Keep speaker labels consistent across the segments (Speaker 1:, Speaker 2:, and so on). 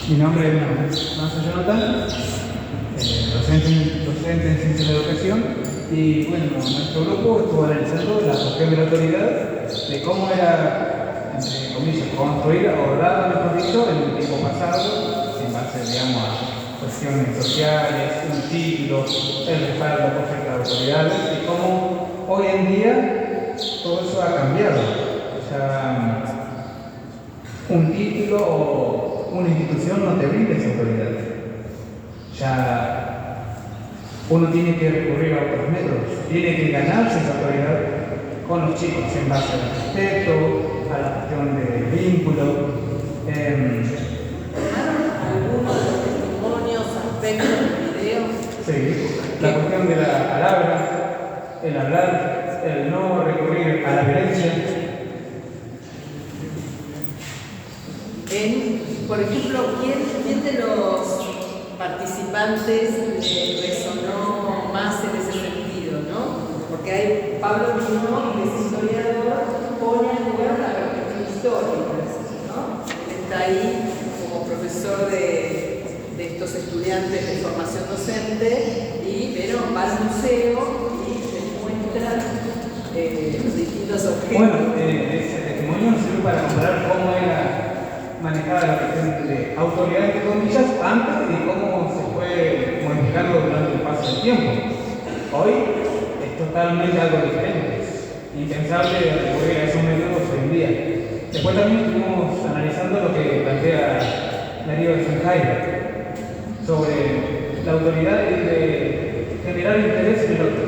Speaker 1: Mi nombre es Manso Jonathan, docente en Ciencias de la Educación, y bueno, nuestro grupo estuvo analizando la cuestión de la autoridad, de cómo era, entre comillas, construida o dada, mejor dicho, en el tiempo pasado, en base, digamos, a cuestiones sociales, un título, el respaldo por ciertas autoridades, y cómo hoy en día todo eso ha cambiado. O sea, un título o una institución no te brinda esa autoridad. Ya uno tiene que recurrir a otros métodos, tiene que ganarse esa autoridad con los chicos en base al respeto, a la cuestión del vínculo.
Speaker 2: ¿Algunos testimonios, aspectos del video?
Speaker 1: Sí, la cuestión de la palabra, el hablar, el no recurrir a la violencia.
Speaker 2: Por ejemplo, ¿quién de los participantes resonó más en ese sentido, ¿no? Porque hay Pablo Minó, que es historiador, pone en lugar la perspectiva histórica, ¿no? Él está ahí como profesor de estos estudiantes de formación docente y va al museo y les muestra los distintos objetos.
Speaker 1: Bueno, ese testimonio nos sirve para comparar cómo era manejada la cuestión de autoridad, entre comillas, antes y cómo se fue modificando durante el paso del tiempo. Hoy es totalmente algo diferente, es impensable recurrir a esos métodos hoy en día. Después también estuvimos analizando lo que plantea Darío de Sanjay sobre la autoridad y de generar interés en el otro.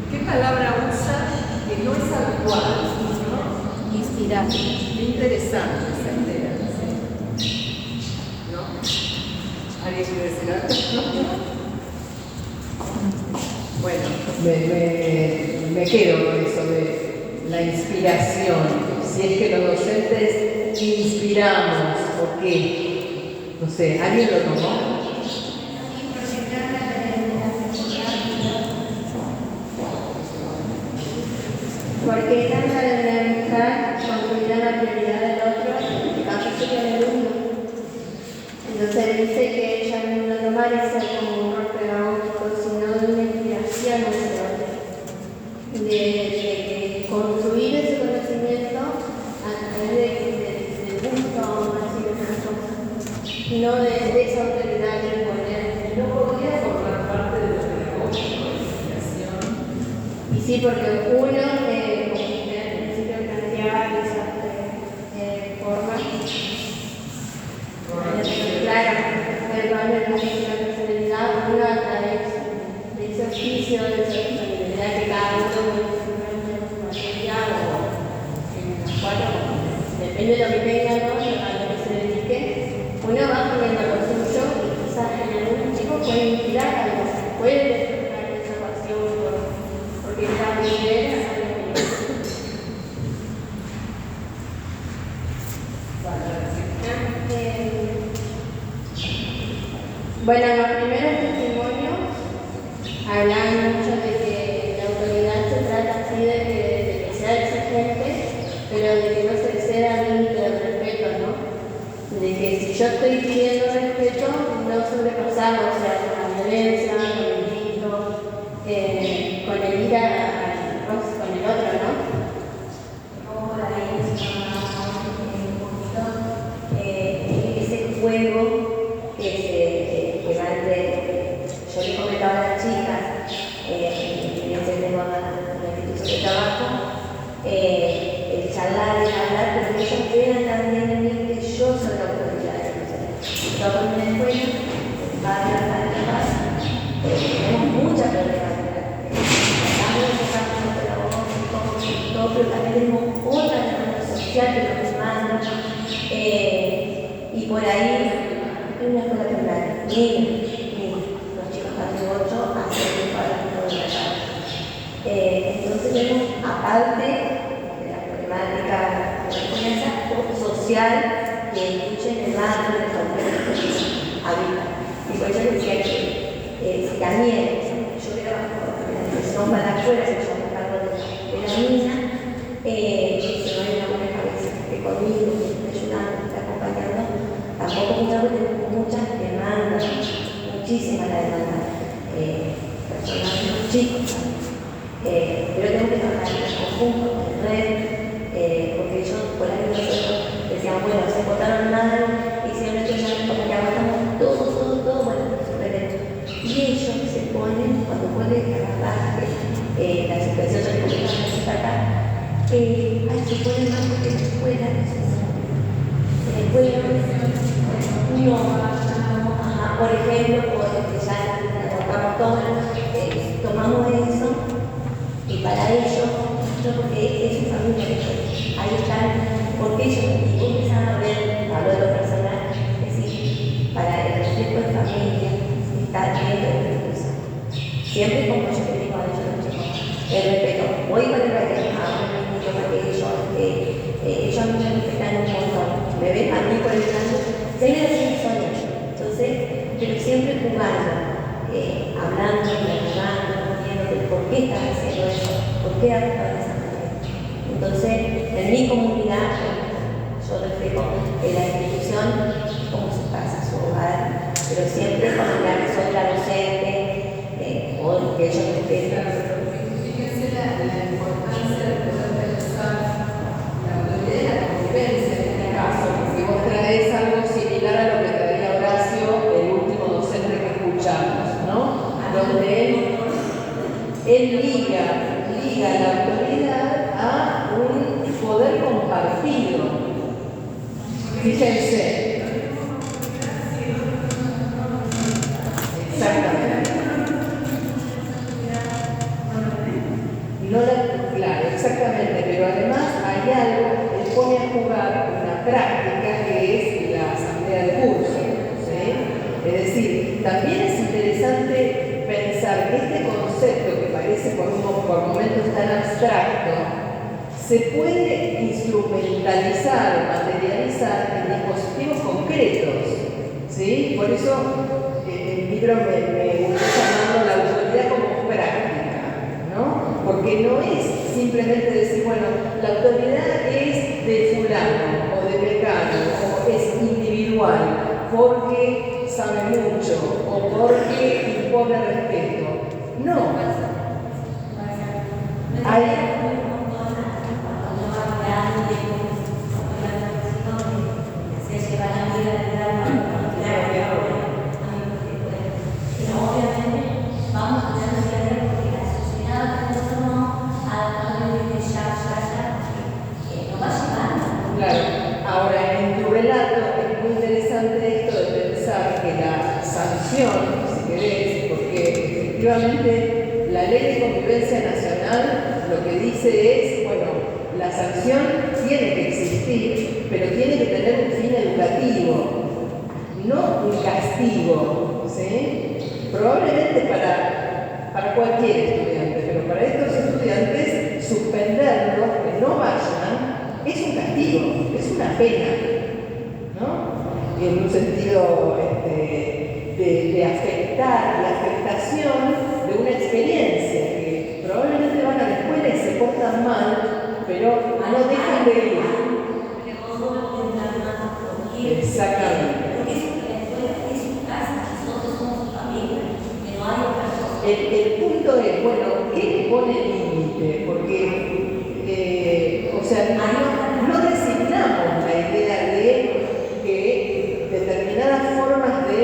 Speaker 2: ¿Qué palabra usa que no es habitual, ¿no?
Speaker 3: Inspirar.
Speaker 2: Qué interesante esa idea, ¿sí? ¿No? ¿Alguien quiere decir algo? Bueno, me quedo con eso de la inspiración. Si es que los docentes inspiramos, ¿por qué? No sé, ¿alguien lo tomó?
Speaker 3: Porque trata de realizar construir la prioridad del otro, en este caso sería el alumno. Entonces dice que ella no lo parece como un rol pedagógico, sino de una inspiración hacia otro. De construir ese conocimiento a través del gusto, así de otras cosas. No de esa autoridad de imponer.
Speaker 2: No podría formar parte de la pedagógica, de la inspiración.
Speaker 3: Y sí, porque uno, como usted al principio planteaba, esas formas, claro, el valor de la personalidad, uno a través de ese oficio, de esa personalidad que cada uno puede en su materia o en las cuatro, depende de lo que tenga, ¿no? A lo que se dedique, uno va poniendo lo suyo y quizás en algún chico puede inspirar algo, puede despertar esa pasión porque la primera es algo bueno, los primeros testimonios hablan mucho de que la autoridad se trata así de que sea exigente, pero de que no se exceda el límite del respeto, ¿no? De que si yo estoy pidiendo respeto, no sobrepasarlo, o sea, con la violencia, con el grito, con el ir con el otro, ¿no? Como la violencia, un poquito, ese juego que va de, yo le comentaba a las chicas, en ese tema de la institución de trabajo, el charlar, el hablar, pero que ellos vean también en mí que yo soy la autoridad de nosotros. Yo con una escuela, va a la casa, tenemos mucha problemática. Tratamos de sacar un pedagógico, todo, pero también tenemos otra demanda social que nos demanda. Y por ahí, en una escuela primaria, los chicos de 8 a 7 para todo el día. Entonces vemos, aparte de la problemática de la escuela social, que escuchen el barrio de cualquier habita. Y por eso decía que también, yo trabajo en la educación para afuera, se llama cargo de la niña, se no hay una buena cabeza que conmigo, que me está ayudando, me está acompañando, tampoco
Speaker 4: comunicado que tenemos muchas demandas, muchísimas demandas, personas muy chicos, pero tengo que trabajar en conjunto, en red, porque ellos, por ahí nosotros decíamos, bueno, se votaron nada, hicieron esto, ya como que aguantamos todo, bueno, y ellos se ponen, cuando pueden agarrar la situación de la comunidad acá, se ponen más porque la escuela no, por ejemplo, porque ya abordamos todo, tomamos eso y para ellos, porque es su familia, ahí están, porque ellos empiezan a ver, hablo de lo personal, es decir, para el respeto de familia, está dentro de la cosa. Siempre como yo te digo a ellos, el respeto, voy con el respeto, ellos a mí me respetan un montón, me ven a mí por el lado, se me hacen soñar, entonces, pero siempre jugando, hablando, dialogando, viendo de por qué están haciendo eso, por qué actúan de esa manera. Entonces, en mi comunidad, yo respeto la institución como su casa, su hogar, pero siempre con la que soy la docente, o que ellos respetan.
Speaker 2: Fíjense la importancia de poder pensar la autoridad de la convivencia en este caso, porque vos traes algo similar a lo que traía Horacio, el último docente que escuchamos, ¿no? Donde él liga la autoridad a un poder compartido. Fíjense. Exactamente. Claro, exactamente, pero además hay algo, él pone a jugar una práctica que es la asamblea de curso, ¿sí? Es decir, también es interesante pensar que este concepto que parece por momentos tan abstracto se puede instrumentalizar, materializar en dispositivos concretos, ¿sí? Por eso el libro me gusta llamarlo la autoridad como práctica, ¿no? Porque no es simplemente decir, bueno, la autoridad es de fulano o de mecano o es individual porque sabe mucho o porque impone respeto. No. Hay Claro, ahora en tu relato es muy interesante esto de pensar que la sanción, si querés, porque efectivamente la Ley de Convivencia Nacional lo que dice es, bueno, la sanción tiene que existir, pero tiene que tener un fin educativo, no un castigo, ¿sí? Probablemente para cualquier estudiante, pero para estos estudiantes suspenderlos, que no vayan, es un castigo, es una pena, ¿no? Y en un sentido de afectar, de afectación de una experiencia que probablemente van a la escuela y se portan mal, pero no dejan de ir. Exactamente. El punto es, bueno, ¿qué pone el límite? Porque, o sea, no resignamos la idea de que determinadas formas de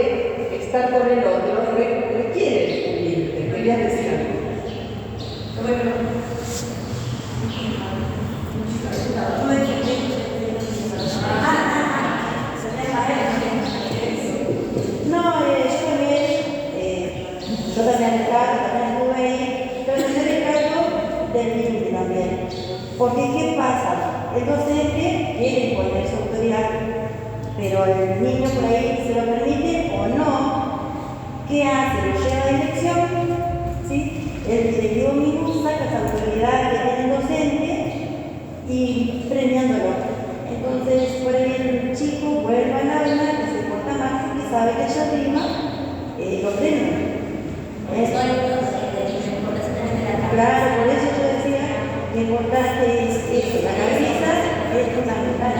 Speaker 2: estar con el otro requieren un límite. ¿Querías decir algo?
Speaker 4: Yo también estuve ahí, pero me hacer cargo del límite también. Porque, ¿qué pasa? El docente quiere imponer su autoridad, pero el niño por ahí se lo permite o no. ¿Qué hace? Lo lleva a dirección, ¿sí? El directivo mismo saca esa autoridad que tiene el docente y premiándolo. Entonces, por ahí el chico vuelve al aula que se porta mal porque sabe que allá arriba lo premian. Claro, por eso yo decía que importante es eso, la cabeza es fundamental.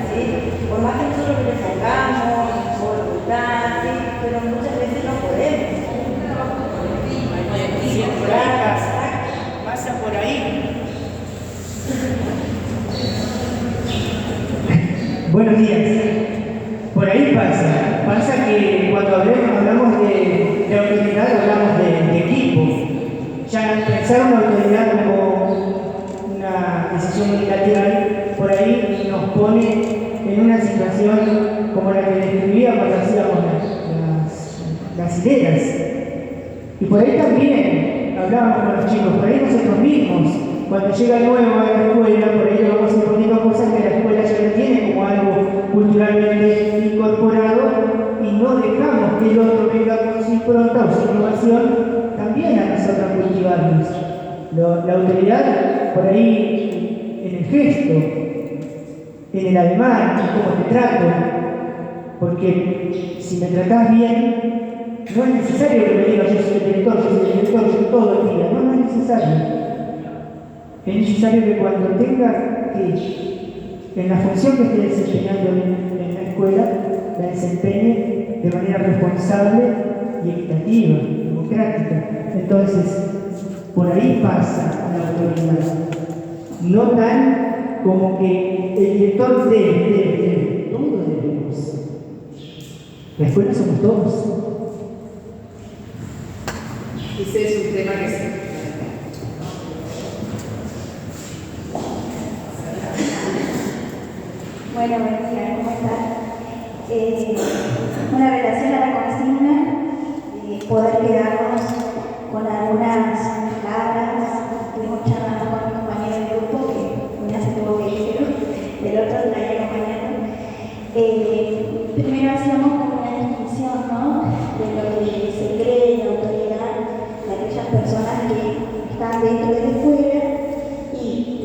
Speaker 4: ¿Sí? Por más que nosotros le pongamos queramos, voluntad, ¿sí? Pero muchas veces no podemos.
Speaker 5: Sí, por ahí pasa por ahí.
Speaker 6: Buenos días. Por ahí pasa que cuando hablamos de autoridad hablamos de equipo. Ya pensar una autoridad como una decisión unilateral, por ahí nos pone en una situación como la que describía cuando hacíamos las ideas. Y por ahí también hablábamos con los chicos, por ahí nosotros mismos, cuando llega el nuevo a la escuela, por ahí le vamos imponiendo cosas que la escuela ya no tiene como algo culturalmente incorporado y no dejamos que el otro venga con su impronta o su innovación también a nosotros cultivarnos. La autoridad por ahí en el gesto, en el ademán, en cómo te trato, porque si me tratás bien, no es necesario que me digas yo soy el director, yo todo el día, no es necesario. Es necesario que cuando tenga que, en la función que esté desempeñando en la escuela, la desempeñe de manera responsable y equitativa, democrática. Entonces, por ahí pasa la autoridad. No tan como que el director debe, todos debemos. La escuela somos todos.
Speaker 2: Ese es un tema que se...
Speaker 3: Bueno, buen día, ¿cómo están? Una relación a la consigna, poder quedarnos con algunas palabras. Estuvimos charlando con mi compañero de grupo, que una se tuvo que ir, pero el otro traía acompañando. Primero hacíamos como una distinción, ¿no?, de lo que se cree de autoridad de aquellas personas que están dentro de la escuela y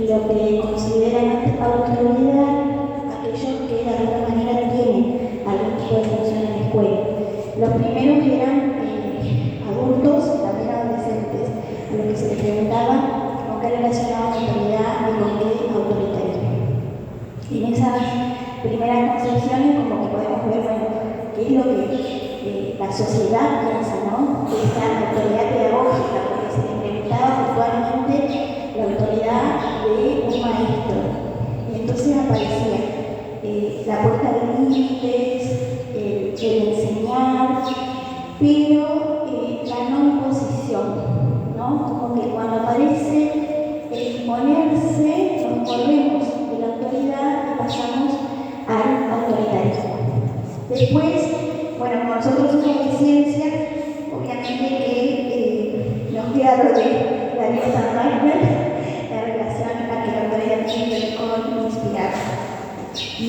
Speaker 3: lo que consideran autoridad aquellos que de alguna manera tienen algún tipo de función en la escuela. Los primeros eran adultos, también adolescentes, a los que se les preguntaba con qué relacionaba la autoridad y con qué autoritarismo. Y en esas primeras concepciones como que podemos ver, bueno, qué es lo que la sociedad piensa, ¿no?, de esta autoridad pedagógica, porque se le preguntaba puntualmente la autoridad de un maestro. Y entonces aparecía la puesta de límites, el enseñar, pero la no imposición, ¿no? Como que cuando aparece el imponerse, nos volvemos de la autoridad y pasamos al autoritarismo. Después, bueno, como nosotros somos de ciencias, obviamente que nos queda lo de Daniel Sanmarker, la relación a que la autoridad tiene que ver con inspirar. Y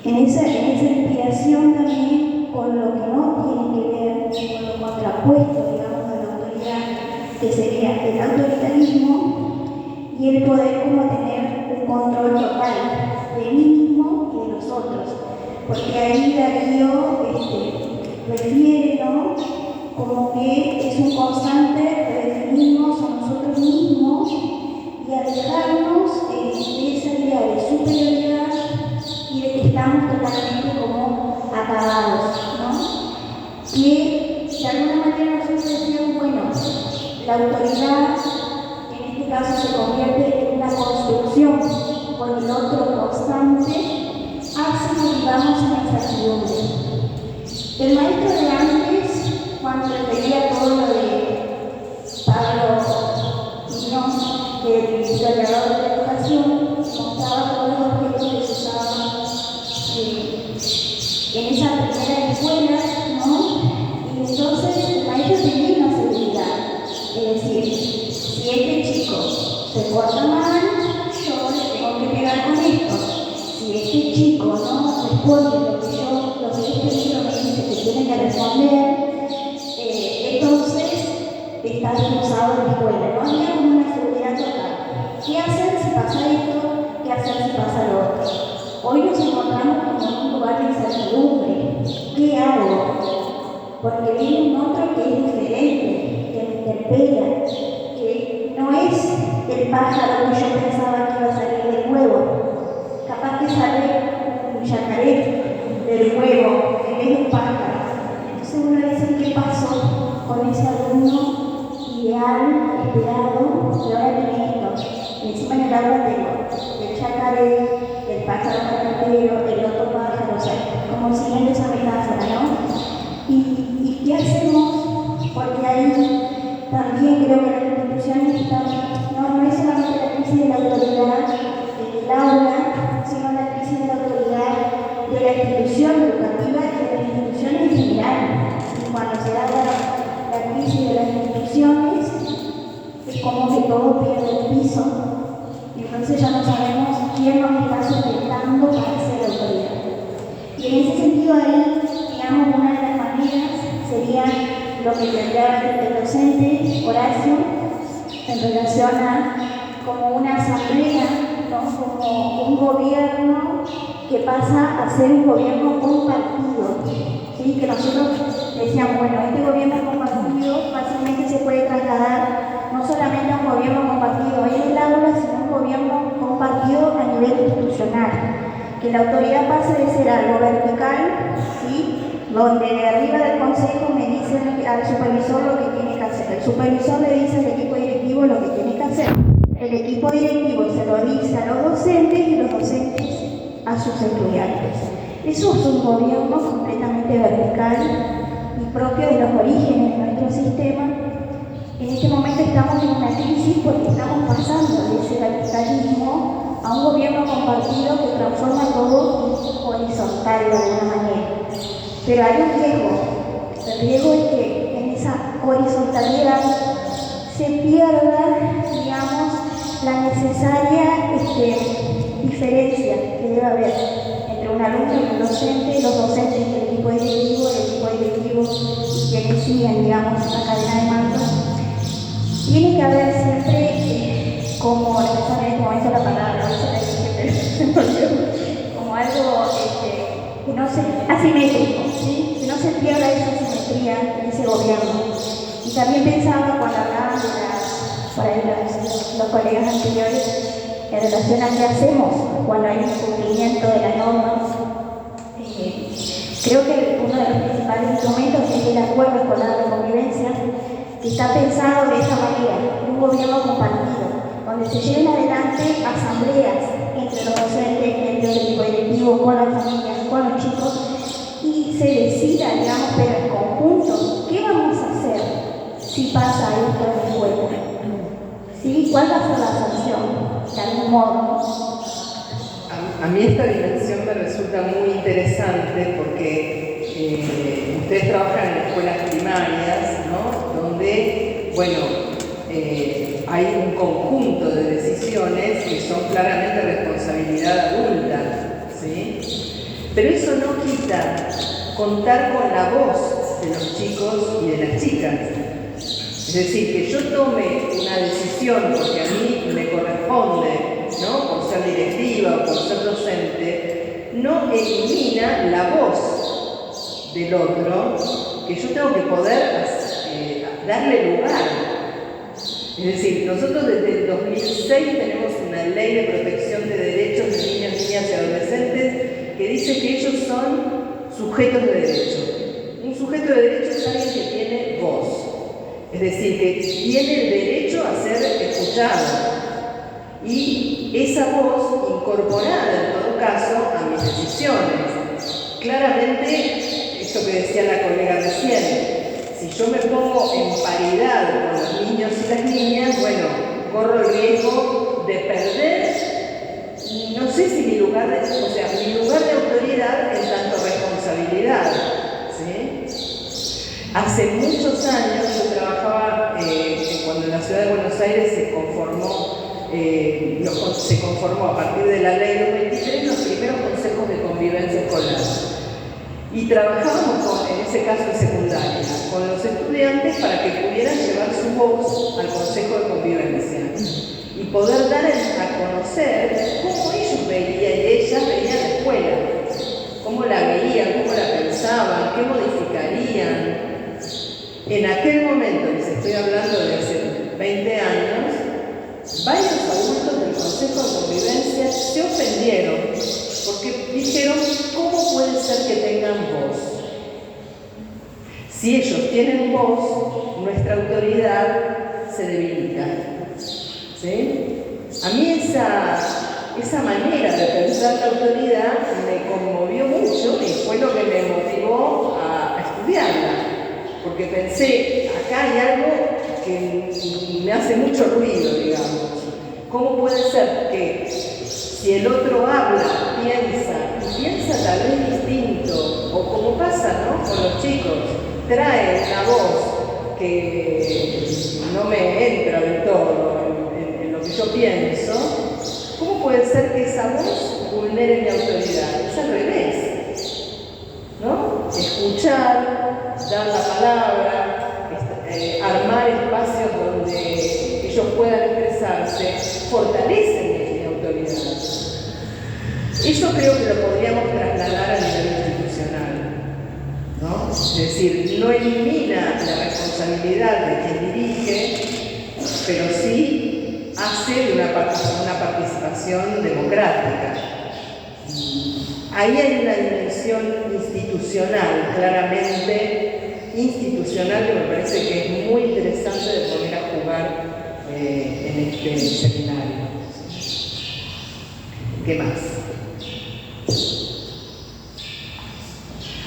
Speaker 3: en esa inspiración también con lo que no tiene que ver con lo contrapuesto, digamos, a la autoridad, que sería el autoritarismo y el poder como tener un control total de mí mismo y de los otros. Porque ahí Darío refiere, ¿no?, como que es un constante redefinirnos a nosotros mismos y alejarnos de esa idea de superioridad y de que estamos totalmente como acabados, ¿no? Que de alguna manera nosotros decíamos, bueno, la autoridad en este caso se convierte en una construcción con el otro constante, hace que vivamos en la incertidumbre. El maestro de antes, cuando refería todo lo de Pablo Muñoz, el historiador de la educación, mostraba todos los objetos que se usaban en esa primera escuela, ¿no? Y entonces el maestro tenía una seguridad, es decir, si este chico se porta mal, yo le tengo que pegar con esto. Si este chico no responde lo que este libro me dice que tiene que responder, entonces está expulsado de la escuela. No había como una seguridad total. ¿Qué hacer si pasa esto? ¿Qué hacer si pasa lo otro? Hoy nos encontramos como en un lugar de incertidumbre. ¿Qué hago? Porque viene un otro que es diferente, que me interpela, que no es el pájaro que yo pensaba que iba a salir del huevo. Capaz que sale ejemplo, el chacaré, el pájaro carpintero, el otro pájaro, o sea, como siguiendo esa metáfora, ¿no? ¿Y qué hacemos? Porque ahí también creo que las instituciones están, no es solamente la crisis de la autoridad del aula, sino la crisis de la autoridad de la institución educativa y de las instituciones en general. Y cuando se da la crisis de las instituciones, es como que todo pierde el piso, y entonces ya no sabemos quién nos está sustentando para ser autoridad. Y en ese sentido ahí, digamos, una de las maneras sería lo que tendría el docente Horacio en relación a como una asamblea, ¿no? Como un gobierno que pasa a ser un gobierno compartido, ¿sí? Que nosotros decíamos, bueno, este gobierno compartido fácilmente se puede trasladar no solamente a un gobierno compartido en el aula, sino un gobierno compartido a nivel institucional, que la autoridad pase de ser algo vertical, ¿sí? Donde de arriba del consejo me dicen al supervisor lo que tiene que hacer, el supervisor le dice al equipo directivo lo que tiene que hacer, el equipo directivo se lo dice a los docentes y los docentes a sus estudiantes. Eso es un gobierno completamente vertical y propio de los orígenes de nuestro sistema. En este momento estamos en una crisis porque estamos pasando de ese verticalismo a un gobierno compartido que transforma todo horizontal de alguna manera. Pero hay un riesgo. El riesgo es que en esa horizontalidad se pierda, digamos, la necesaria diferencia que debe haber entre un alumno y un docente, los docentes y el equipo directivo y quienes siguen, digamos, la cadena de mando. Tiene que haber siempre, como en este momento la palabra, como algo que no sea asimétrico, ¿sí? Que no se pierda esa simetría en ese gobierno. Y también pensaba cuando hablaban de los colegas anteriores en relación a qué hacemos cuando hay incumplimiento de las normas. Creo que uno de los principales instrumentos es el acuerdo escolar de convivencia, que está pensado de esa manera, un gobierno compartido, donde se lleven adelante asambleas entre los docentes, entre el equipo directivo, con las familias, con los chicos, y se decida, digamos, pero en conjunto, ¿qué vamos a hacer si pasa esto en la escuela? ¿Sí? ¿Cuál va a ser la sanción? De algún modo.
Speaker 2: A mí esta dimensión me resulta muy interesante porque ustedes trabajan en escuelas primarias, ¿no? Donde, bueno, hay un conjunto de decisiones que son claramente responsabilidad adulta, ¿sí? Pero eso no quita contar con la voz de los chicos y de las chicas. Es decir, que yo tome una decisión porque a mí me corresponde, ¿no? Por ser directiva o por ser docente, no elimina la voz del otro, que yo tengo que poder darle lugar. Es decir, nosotros desde el 2006 tenemos una ley de protección de derechos de niños, niñas y adolescentes que dice que ellos son sujetos de derecho. Un sujeto de derecho es alguien que tiene voz. Es decir, que tiene el derecho a ser escuchado y esa voz incorporada en todo caso a mis decisiones. Claramente, esto que decía la colega recién, si yo me pongo en paridad con los niños y las niñas, bueno, corro el riesgo de perder, no sé si mi lugar de autoridad en tanto responsabilidad, ¿sí? Hace muchos años yo trabajaba, cuando en la ciudad de Buenos Aires se conformó a partir de la ley 223 los primeros consejos de convivencia escolar. Y trabajábamos en ese caso en secundaria, con los estudiantes para que pudieran llevar su voz al consejo de convivencia y poder dar a conocer cómo ellos veían y ellas veían la escuela, cómo la veían, cómo la pensaban, qué modificarían. En aquel momento, les estoy hablando de hace 20 años, varios adultos del Consejo de Convivencia se ofendieron porque dijeron, ¿cómo puede ser que tengan voz? Si ellos tienen voz, nuestra autoridad se debilita. ¿Sí? A mí esa manera de pensar la autoridad me conmovió mucho y fue lo que me motivó a estudiarla. Porque pensé, acá hay algo que me hace mucho ruido, digamos. ¿Cómo puede ser que si el otro habla, piensa tal vez distinto, o como pasa, ¿no?, con los chicos, trae una voz que no me entra del todo en lo que yo pienso, ¿cómo puede ser que esa voz vulnere mi autoridad? Es al revés, ¿no? Escuchar, dar la palabra, armar espacios donde ellos puedan expresarse, fortalecen mi autoridad. Eso creo que lo podríamos trasladar a nivel institucional, ¿no? Es decir, no elimina la responsabilidad de quien dirige, pero sí hace una participación democrática. Ahí hay una dimensión institucional, claramente institucional, que me parece que es muy interesante de poner a jugar en este seminario. ¿Qué más?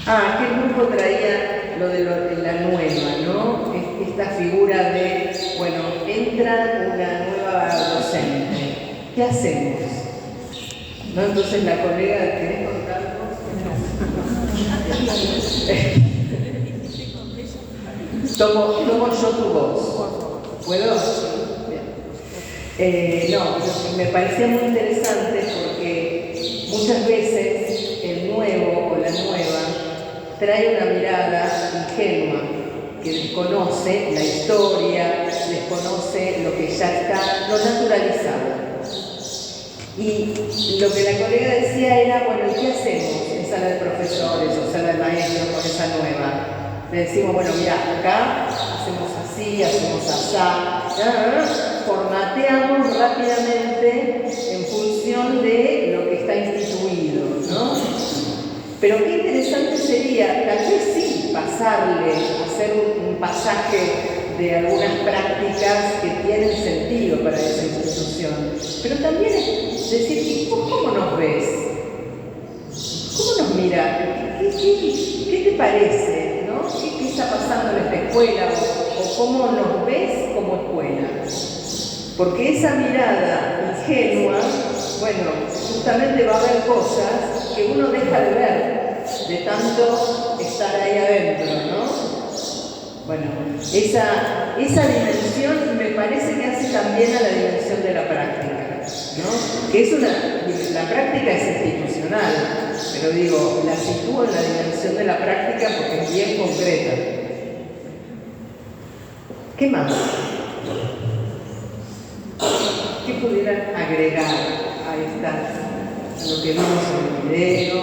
Speaker 2: Aquel grupo traía lo de la nueva, ¿no? Esta figura de, bueno, entra una nueva docente. ¿Qué hacemos? ¿No? Entonces la colega, ¿querés contar algo? Tomo yo tu voz. ¿Puedo? Bien. No, me parecía muy interesante porque muchas veces el nuevo o la nueva trae una mirada ingenua que desconoce la historia, desconoce lo que ya está, lo naturalizado. Y lo que la colega decía era, bueno, ¿y qué hacemos en sala de profesores o sala de maestros con esa nueva? Le decimos, bueno, mira, acá hacemos así, hacemos asá, formateamos rápidamente en función de lo que está instituido, ¿no? Pero qué interesante sería, tal vez sí, pasarle, hacer un pasaje de algunas prácticas que tienen sentido para esa institución. Pero también es decir, ¿vos cómo nos ves? ¿Cómo nos mira? ¿Qué te parece? ¿No? ¿Qué está pasando en esta escuela? ¿O cómo nos ves como escuela? Porque esa mirada ingenua, bueno, justamente va a haber cosas que uno deja de ver de tanto estar ahí adentro, ¿no? Bueno, esa dimensión me parece que hace también a la dimensión de la práctica, ¿no? Que la práctica es institucional, pero digo, la sitúo en la dimensión de la práctica porque es bien concreta. ¿Qué más? ¿Qué pudieran agregar a lo que vimos en el video?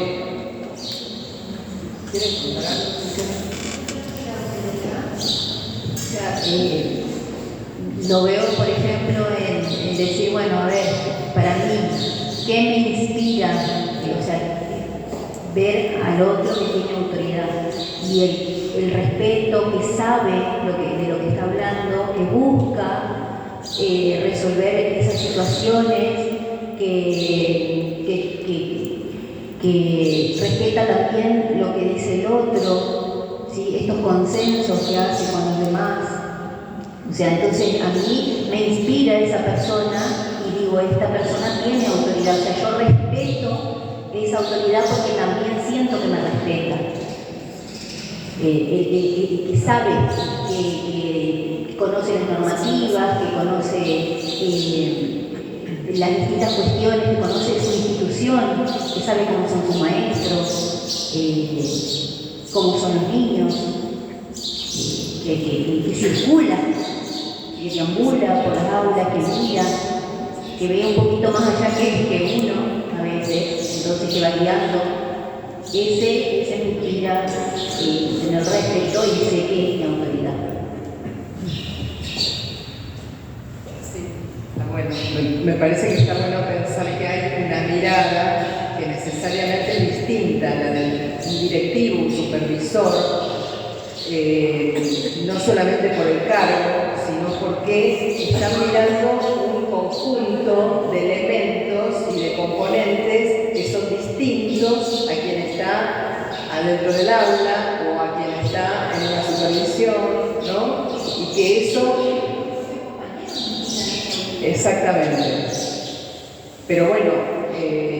Speaker 2: ¿Quieren contar algo?
Speaker 7: Lo veo, por ejemplo, en decir, bueno, a ver, para mí, ¿qué me inspira? O sea, ver al otro que tiene autoridad y el respeto, que sabe de lo que está hablando, que busca resolver esas situaciones, que respeta también lo que dice el otro, ¿sí? Estos consensos que hace con los demás. O sea, entonces a mí me inspira esa persona y digo, esta persona tiene autoridad. O sea, yo respeto esa autoridad porque también siento que me respeta. Que sabe, que conoce las normativas, que conoce las distintas cuestiones, que conoce su institución, que sabe cómo son sus maestros, cómo son los niños, que circula, que deambula por las aulas, que mira, que ve un poquito más allá que uno a veces, entonces que va guiando. Ese me inspira en el respeto y sé que es mi autoridad.
Speaker 2: Sí, está bueno. Me parece que está bueno pensar que hay una mirada que necesariamente es distinta a la del directivo, un supervisor, no solamente por el cargo, sino porque están mirando un conjunto de elementos y de componentes que son distintos a quien está adentro del aula o a quien está en una supervisión, ¿no? Y que eso... Exactamente. Pero bueno,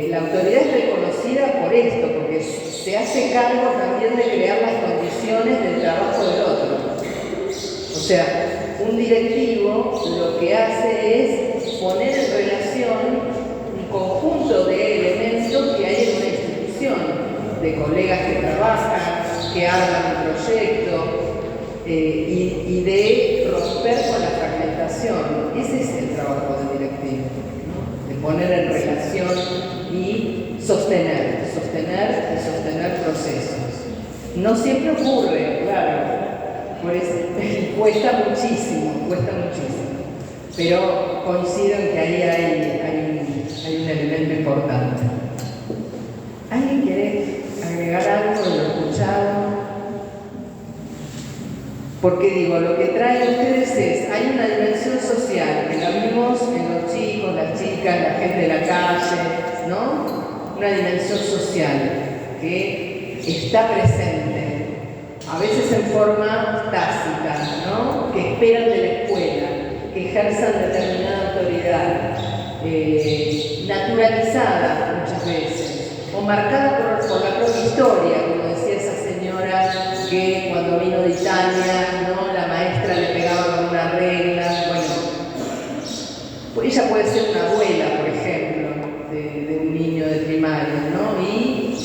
Speaker 2: la autoridad es reconocida por esto, porque se hace cargo también de crear las condiciones del trabajo del otro. O sea, un directivo lo que hace es poner en relación un conjunto de elementos que hay en una institución, de colegas que trabajan, que arman un proyecto, y de romper con la fragmentación. Ese es el trabajo del directivo, ¿no? De poner en relación y sostener procesos. No siempre ocurre, claro, por eso cuesta muchísimo, pero coincido en que ahí hay un elemento importante. ¿Alguien quiere agregar algo de lo escuchado? Porque digo, lo que traen ustedes hay una dimensión social, que la vimos en los chicos, las chicas, la gente de la calle, ¿no? Una dimensión social que está presente, a veces en forma tácita, ¿no? Que esperan de la escuela, que ejerzan determinada autoridad, naturalizada muchas veces, o marcada por la propia historia, como decía esa señora que cuando vino de Italia, ¿no? La maestra le pegaba con una regla. Bueno, ella puede ser una abuela, por ejemplo, de un niño de primaria, ¿no? Y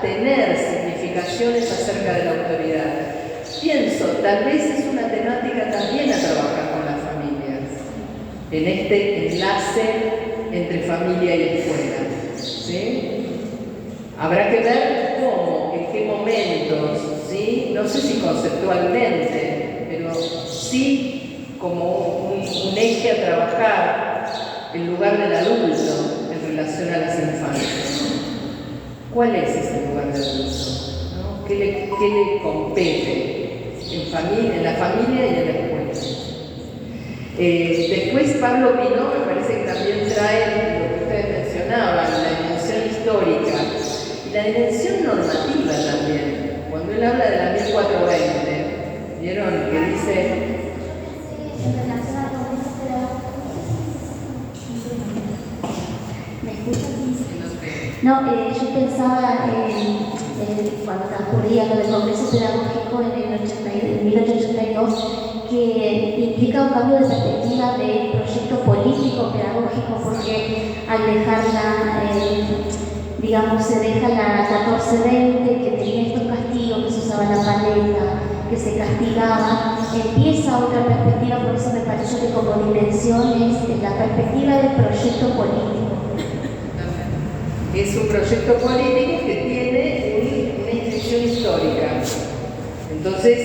Speaker 2: tener significaciones acerca de la autoridad. Pienso, tal vez es una temática también a trabajar con las familias, en este enlace entre familia y escuela, ¿sí? Habrá que ver cómo, en qué momentos, ¿sí? No sé si conceptualmente, pero sí como un eje a trabajar en lugar del adulto en relación a las infancias. ¿Cuál es ese lugar del adulto? ¿No? ¿Qué le compete en la familia y en la escuela? Después Pablo Pinó me parece que también trae lo que ustedes mencionaban, la dimensión histórica y la dimensión normativa también. Cuando él habla de la 1420, ¿vieron? Que dice...
Speaker 3: ¿Me escuchas? No, yo pensaba cuando transcurría lo del Congreso Pedagógico en 1882, que implica un cambio de perspectiva del proyecto político pedagógico, porque al dejarla, digamos, se deja la 1420, que tenía estos castigos, que se usaba la paleta, que se castigaba, empieza otra perspectiva. Por eso me pareció que como dimensión es la perspectiva del proyecto político.
Speaker 2: Es un proyecto político que tiene una intención histórica. Entonces,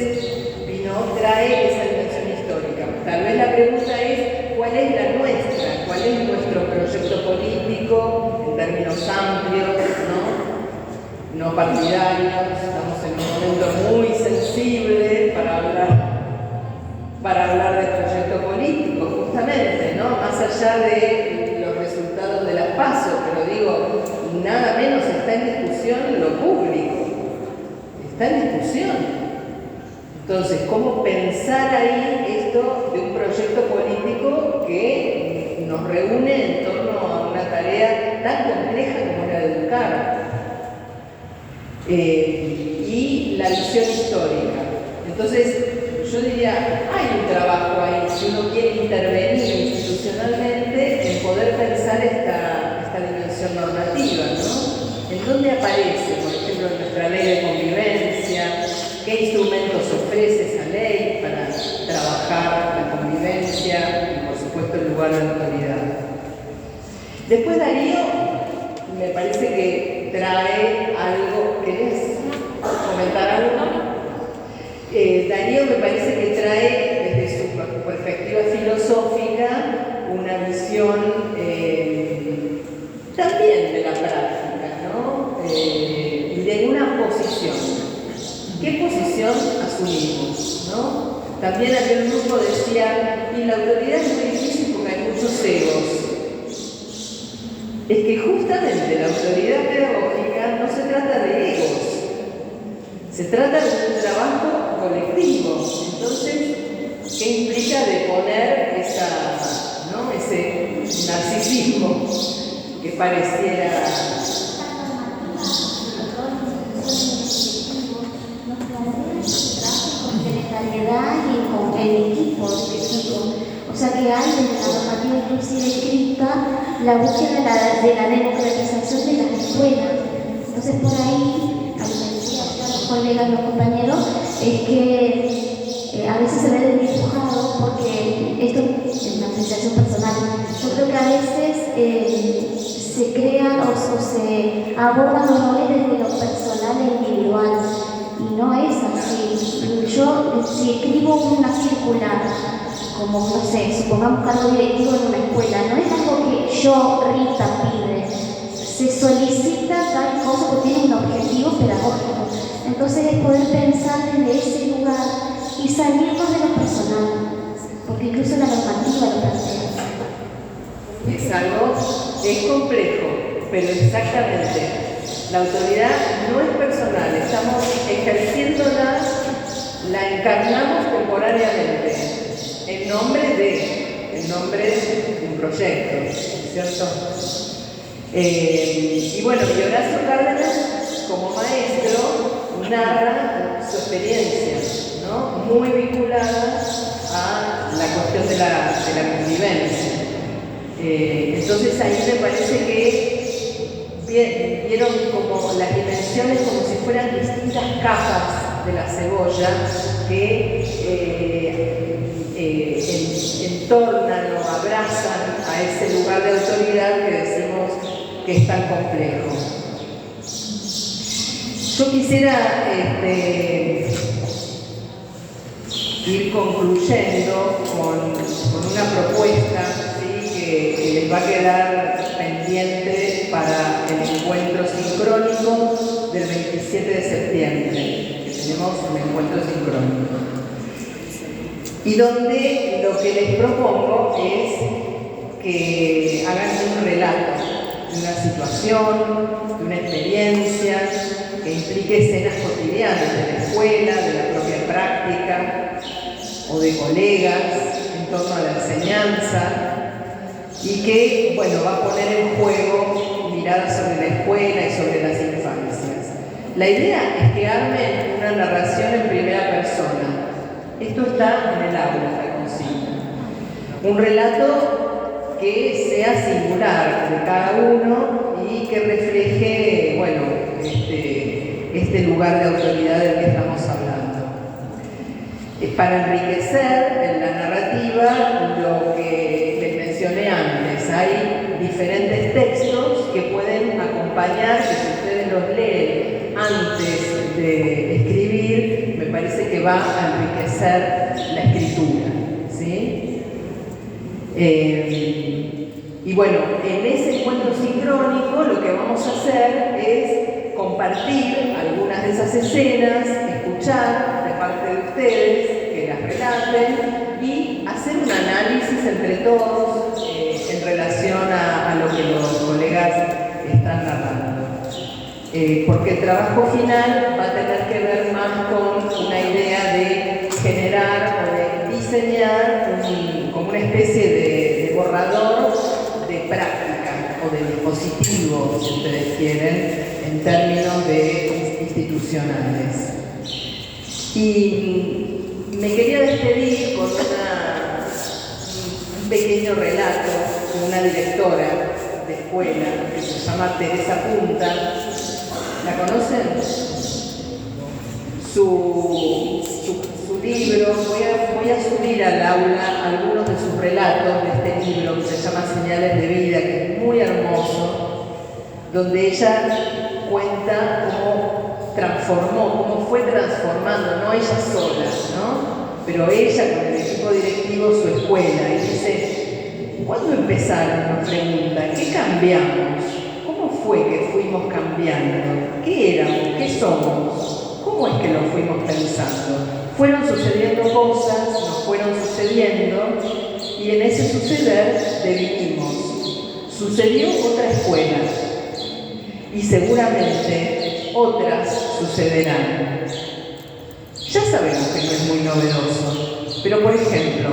Speaker 2: Pinó trae esa intención histórica. Tal vez la pregunta es, ¿cuál es la nuestra? ¿Cuál es nuestro proyecto político en términos amplios, no partidarios? Estamos en un momento muy sensible para hablar del proyecto político, justamente, ¿no? Más allá de los resultados de las PASO, pero digo, nada menos está en discusión lo público, está en discusión. Entonces, ¿cómo pensar ahí esto de un proyecto político que nos reúne en torno a una tarea tan compleja como la de educar? Y la visión histórica. Entonces, yo diría, hay un trabajo ahí, si uno quiere intervenir institucionalmente, en poder pensar esta dimensión normativa, ¿no? ¿En dónde aparece, por ejemplo, en nuestra ley de convivencia? ¿Qué instrumentos ofrece esa ley para trabajar la convivencia y, por supuesto, el lugar de autoridad? Después Darío, me parece que trae algo. ¿Querés comentar algo? Darío me parece que trae, desde su perspectiva filosófica, una visión también de la práctica, ¿no? Y de una posición. ¿Qué posición asumimos? ¿No? También aquel grupo decía, y la autoridad es muy difícil porque hay muchos egos. Es que justamente la autoridad pedagógica no se trata de egos, se trata de un trabajo colectivo. Entonces, ¿qué implica de poner ese narcisismo que pareciera...
Speaker 3: y con el equipo respectivo. O sea que hay en la normativa inclusive escrita la búsqueda de la democratización de las escuelas. Entonces por ahí, a lo que decían los colegas, los compañeros, es que a veces se ve desdibujado porque esto es una apreciación personal. Yo creo que a veces se crean o se abordan los roles desde lo personal e individual. Y no es así. Yo, si escribo una circular, como, no sé, supongamos cargo directivo en una escuela, no es algo que yo, Rita, pide. Se solicita tal cosa porque tiene un objetivo pedagógico. Entonces es poder pensar desde ese lugar y salirnos de lo personal, porque incluso la normativa lo plantea.
Speaker 2: Es complejo, pero exactamente. La autoridad no es personal, estamos ejerciéndola, la encarnamos temporariamente, en nombre de un proyecto, ¿cierto? Y bueno, y Horacio Cárdenas, como maestro, narra su experiencia, ¿no? Muy vinculada a la cuestión de la convivencia. Entonces ahí me parece que vieron como las dimensiones como si fueran distintas capas de la cebolla que entornan o abrazan a ese lugar de autoridad que decimos que es tan complejo. Yo quisiera ir concluyendo con una propuesta, ¿sí? que les va a quedar pendiente para el encuentro sincrónico del 27 de septiembre, que tenemos un encuentro sincrónico. Y donde lo que les propongo es que hagan un relato de una situación, de una experiencia que implique escenas cotidianas de la escuela, de la propia práctica o de colegas en torno a la enseñanza, y que, bueno, va a poner en juego miradas sobre la escuela y sobre las infancias. La idea es que armen una narración en primera persona. Esto está en el aula, esta consigna. Un relato que sea singular de cada uno y que refleje, bueno, este lugar de autoridad del que estamos hablando. Para enriquecer en la narrativa lo que les mencioné antes, hay diferentes textos que pueden acompañar, que si ustedes los leen antes de escribir, me parece que va a enriquecer la escritura, ¿sí? Y bueno, en ese encuentro sincrónico lo que vamos a hacer es compartir algunas de esas escenas, escuchar de parte de ustedes que las relaten y hacer un análisis entre todos en relación a lo que los colegas están narrando. Porque el trabajo final va a tener que ver más con una idea de generar o de diseñar como una especie de borrador de práctica o de dispositivo, si ustedes quieren, en términos de institucionales. Y me quería despedir con un pequeño relato de una directora de escuela que se llama Teresa Punta. ¿La conocen? Su libro, voy a subir al aula algunos de sus relatos de este libro que se llama Señales de Vida, que es muy hermoso, donde ella cuenta cómo transformó, cómo fue transformando, no ella sola, ¿no? Pero ella con el equipo directivo su escuela, y dice, ¿cuándo empezaron? Nos pregunta, ¿qué cambiamos? ¿Cómo fue que fuimos cambiando? ¿Qué éramos? ¿Qué somos? ¿Cómo es que lo fuimos pensando? Fueron sucediendo cosas, nos fueron sucediendo, y en ese suceder devinimos. Sucedió otra escuela y seguramente otras sucederán. Ya sabemos que no es muy novedoso, pero por ejemplo,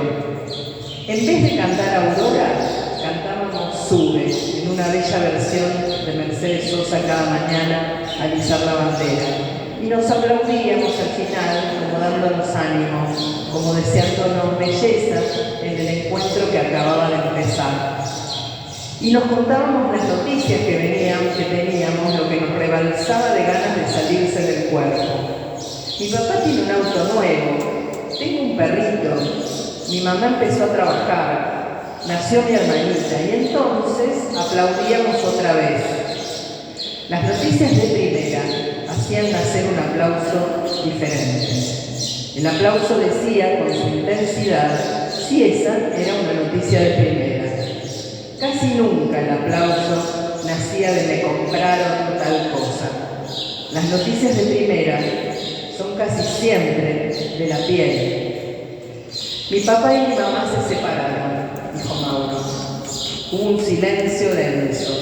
Speaker 2: en vez de cantar Aurora, cantábamos Sube, en una bella versión de Mercedes Sosa cada mañana al izar la bandera. Y nos aplaudíamos al final, como dándonos ánimo, como deseándonos belleza en el encuentro que acababa de empezar. Y nos contábamos las noticias que teníamos, lo que nos rebalsaba de ganas de salirse del cuerpo. Mi papá tiene un auto nuevo, tengo un perrito, mi mamá empezó a trabajar, nació mi hermanita y entonces aplaudíamos otra vez. Las noticias de primera hacían nacer un aplauso diferente. El aplauso decía con su intensidad si esa era una noticia de primera. Casi nunca el aplauso nacía de me compraron tal cosa. Las noticias de primera son casi siempre de la piel. Mi papá y mi mamá se separaron, dijo Mauro. Hubo un silencio denso.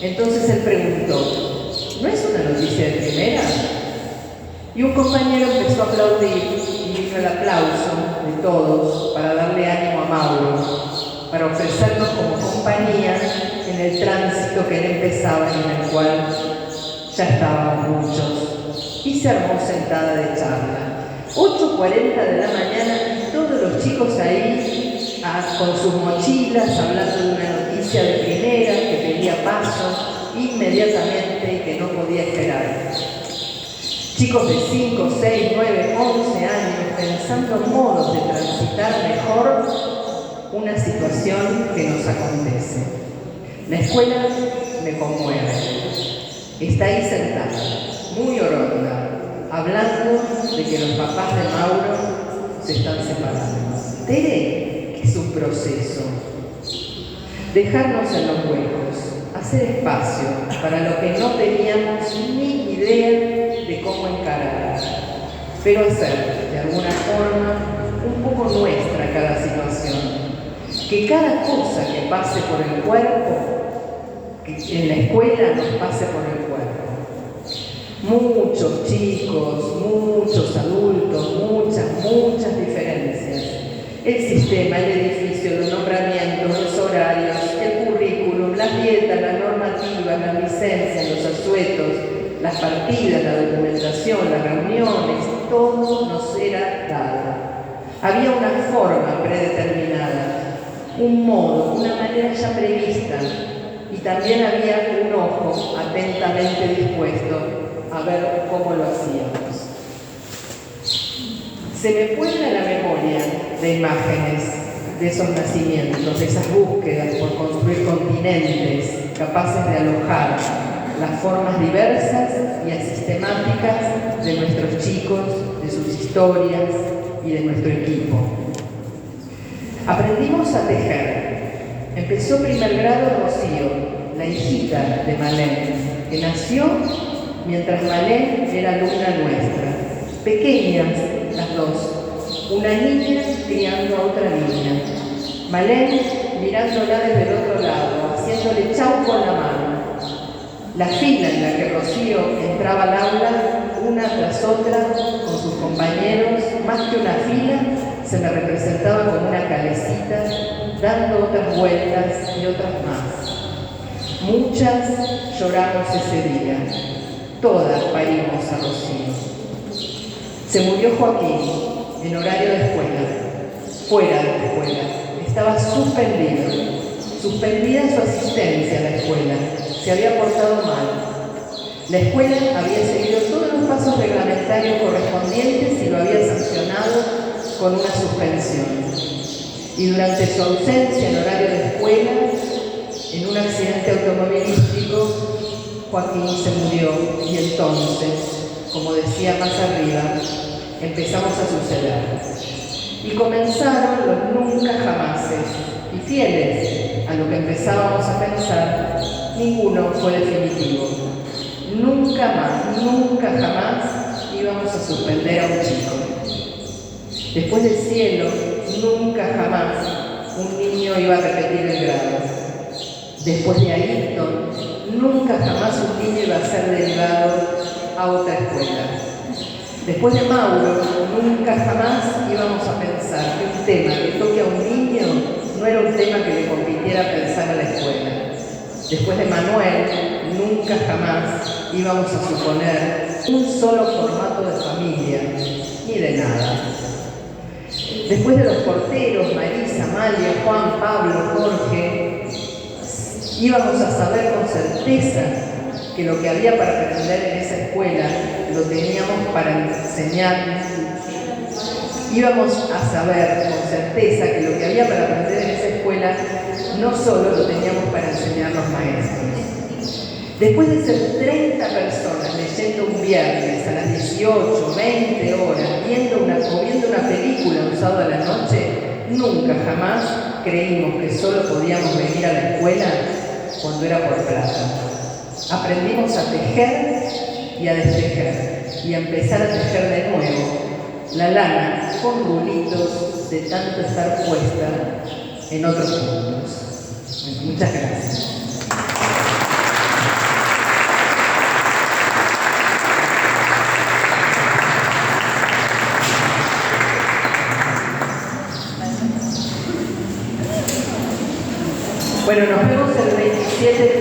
Speaker 2: Entonces él preguntó, ¿no es una noticia de primera? Y un compañero empezó a aplaudir y vino el aplauso de todos para darle ánimo a Mauro, para ofrecernos como compañía en el tránsito que él empezaba y en el cual ya estábamos muchos. Y se armó sentada de charla. 8:40 de la mañana y todos los chicos ahí con sus mochilas hablando de una noticia de primera que pedía paso inmediatamente y que no podía esperar. Chicos de 5, 6, 9, 11 años pensando modos de transitar mejor una situación que nos acontece. La escuela me conmueve. Está ahí sentada, muy oronda, hablando de que los papás de Mauro se están separando. Tere, que es un proceso. Dejarnos en los huecos, hacer espacio para lo que no teníamos ni idea de cómo encarar, pero hacer de alguna forma un poco nuestra cada situación. Que cada cosa que pase por el cuerpo, que en la escuela nos pase por el cuerpo. Muchos chicos, muchos adultos, muchas diferencias. El sistema, el edificio, los nombramientos, los horarios, el currículum, las dietas, las normativas, las licencias, los asuetos, las partidas, la documentación, las reuniones, todo nos era dado. Había una forma predeterminada, un modo, una manera ya prevista, y también había un ojo atentamente dispuesto a ver cómo lo hacíamos. Se me puebla la memoria de imágenes de esos nacimientos, de esas búsquedas por construir continentes capaces de alojar las formas diversas y asistemáticas de nuestros chicos, de sus historias y de nuestro equipo. Aprendimos a tejer. Empezó primer grado Rocío, la hijita de Malén, que nació mientras Malén era alumna nuestra. Pequeñas las dos, una niña criando a otra niña. Malén mirándola desde el otro lado, haciéndole chau con la mano. La fila en la que Rocío entraba al aula, una tras otra, con sus compañeros, más que una fila, se me representaba como una calecita, dando otras vueltas y otras más. Muchas lloramos ese día, todas parimos a Rocío. Se murió Joaquín en horario de escuela, fuera de la escuela, estaba suspendido. Suspendida su asistencia a la escuela, se había portado mal. La escuela había seguido todos los pasos reglamentarios correspondientes y lo había sancionado con una suspensión. Y durante su ausencia en horario de escuela, en un accidente automovilístico, Joaquín se murió y entonces, como decía más arriba, empezamos a suceder. Y comenzaron los nunca jamases, y fieles a lo que empezábamos a pensar, ninguno fue definitivo. Nunca más, nunca jamás íbamos a suspender a un chico. Después del cielo, nunca jamás un niño iba a repetir el grado. Después de Ayrton, nunca jamás un niño iba a ser derivado a otra escuela. Después de Mauro, nunca jamás íbamos a pensar que un tema que toque a un niño no era un tema que le compitiera pensar a la escuela. Después de Manuel, nunca jamás íbamos a suponer un solo formato de familia, ni de nada. Después de los porteros, Marisa, Amalia, Juan, Pablo, Jorge, íbamos a saber con certeza que lo que había para aprender en esa escuela lo teníamos para enseñar. Íbamos a saber con certeza que lo que había para aprender en esa escuela no solo lo teníamos para enseñar los maestros. Después de ser 30 personas leyendo un viernes a las 18, 20 horas, viendo una película un sábado a la noche, nunca jamás creímos que solo podíamos venir a la escuela cuando era por plata. Aprendimos a tejer y a destejer y a empezar a tejer de nuevo la lana con rulitos de tanto estar puesta en otros puntos. Muchas gracias. Bueno, nos vemos el 27 de